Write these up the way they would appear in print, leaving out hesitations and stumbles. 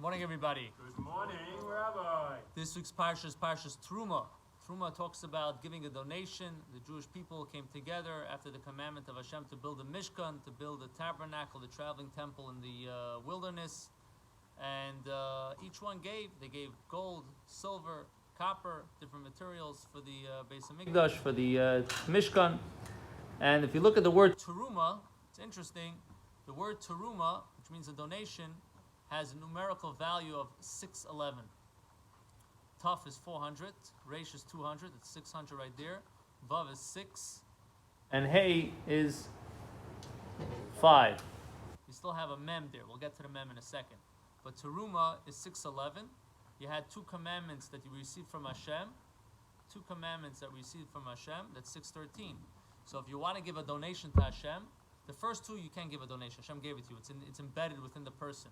Morning, everybody. Good morning, Rabbi. This week's parsha is Parshas Terumah. Terumah talks about giving a donation. The Jewish people came together after the commandment of Hashem to build a Mishkan, to build a tabernacle, the traveling temple in the wilderness. And each one gave. They gave gold, silver, copper, different materials for the Beis Hamikdash, for the Mishkan. And if you look at the word Terumah, it's interesting. The word Terumah, which means a donation, has a numerical value of 611. Tuf is 400, Resh is 200, it's 600 right there. Vav is 6, and Hey is 5. You still have a Mem there. We'll get to the Mem in a second. But Terumah is 611. You had 2 commandments that you received from Hashem. 2 commandments that we received from Hashem, that's 613. So if you want to give a donation to Hashem, the first 2 you can't give a donation. Hashem gave it to you. It's embedded within the person.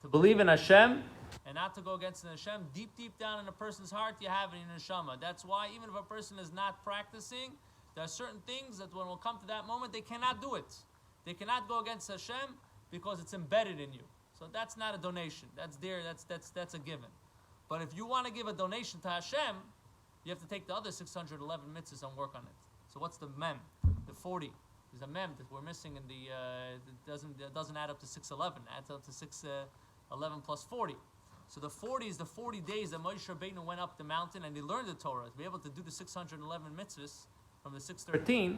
To believe in Hashem and not to go against Hashem, deep down in a person's heart, you have it in your neshama. That's why even if a person is not practicing, there are certain things that when it will come to that moment, they cannot do it. They cannot go against Hashem because it's embedded in you. So that's not a donation. That's there. That's a given. But if you want to give a donation to Hashem, you have to take the other 611 mitzvahs and work on it. So what's the mem? The 40. There's a mem that we're missing in the. It doesn't add up to 611. It adds up to 611 plus 40. So the 40 is the 40 days that Moshe Rabbeinu went up the mountain and he learned the Torah. To be able to do the 611 mitzvahs from the 613,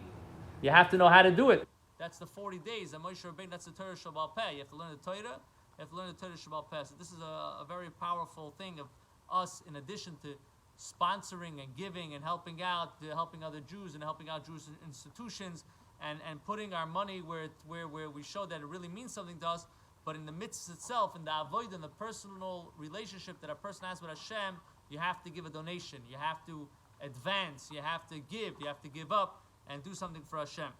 you have to know how to do it. That's the 40 days that Moshe Rabbeinu. That's the Torah Shabbal Peh. You have to learn the Torah. You have to learn the Torah Shabbal Peh. So this is a very powerful thing of us, in addition to sponsoring and giving and helping out, helping other Jews and helping out Jewish institutions, and putting our money where we show that it really means something to us. But in the midst itself, in the avoid, in the personal relationship that a person has with Hashem, you have to give a donation. You have to advance. You have to give up, and do something for Hashem.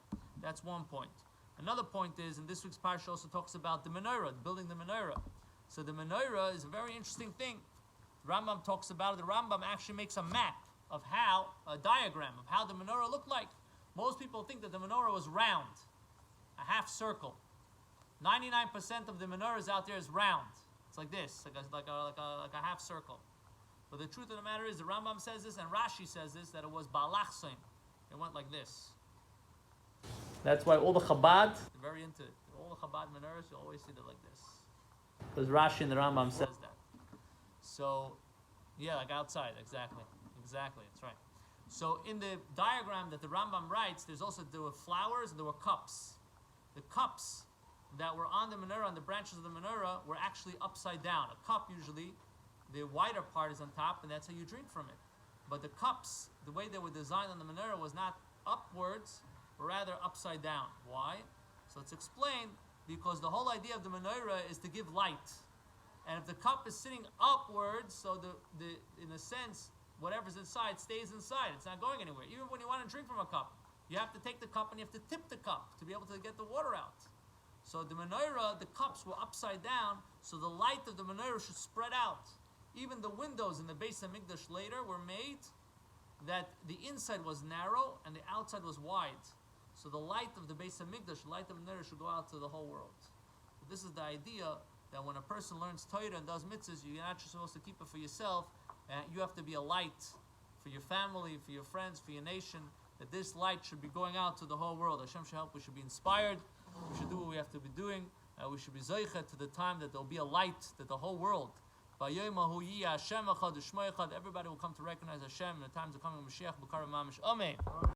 That's one point. Another point is, in this week's parsha also talks about the menorah, building the menorah. So the menorah is a very interesting thing. The Rambam talks about it. The Rambam actually makes a map of a diagram of how the menorah looked like. Most people think that the menorah was round, a half circle. 99% of the menorahs out there is round. It's like this, like a half circle. But the truth of the matter is, the Rambam says this and Rashi says this, that it was balachsim. It went like this. That's why all the Chabad, they're very into it. All the Chabad menorahs, you always see it like this. Because Rashi and the Rambam says that. So, yeah, like outside, exactly, that's right. So in the diagram that the Rambam writes, there were flowers and there were cups. The cups that were on the menorah, on the branches of the menorah, were actually upside down. A cup, usually, the wider part is on top, and that's how you drink from it. But the cups, the way they were designed on the menorah, was not upwards, but rather upside down. Why? So it's explained because the whole idea of the menorah is to give light. And if the cup is sitting upwards, so in a sense, whatever's inside stays inside. It's not going anywhere. Even when you want to drink from a cup, you have to take the cup and you have to tip the cup to be able to get the water out. So the menorah, the cups were upside down, so the light of the menorah should spread out. Even the windows in the Beis Hamikdash later were made that the inside was narrow and the outside was wide. So the light of the Beis Hamikdash, the light of the menorah, should go out to the whole world. So this is the idea that when a person learns Torah and does mitzvahs, you're not just supposed to keep it for yourself. You have to be a light for your family, for your friends, for your nation, that this light should be going out to the whole world. Hashem should help. We should be inspired. We should do what we have to be doing. We should be zoichet to the time that there will be a light that the whole world. Everybody will come to recognize Hashem in the times of coming of Mashiach. Amen.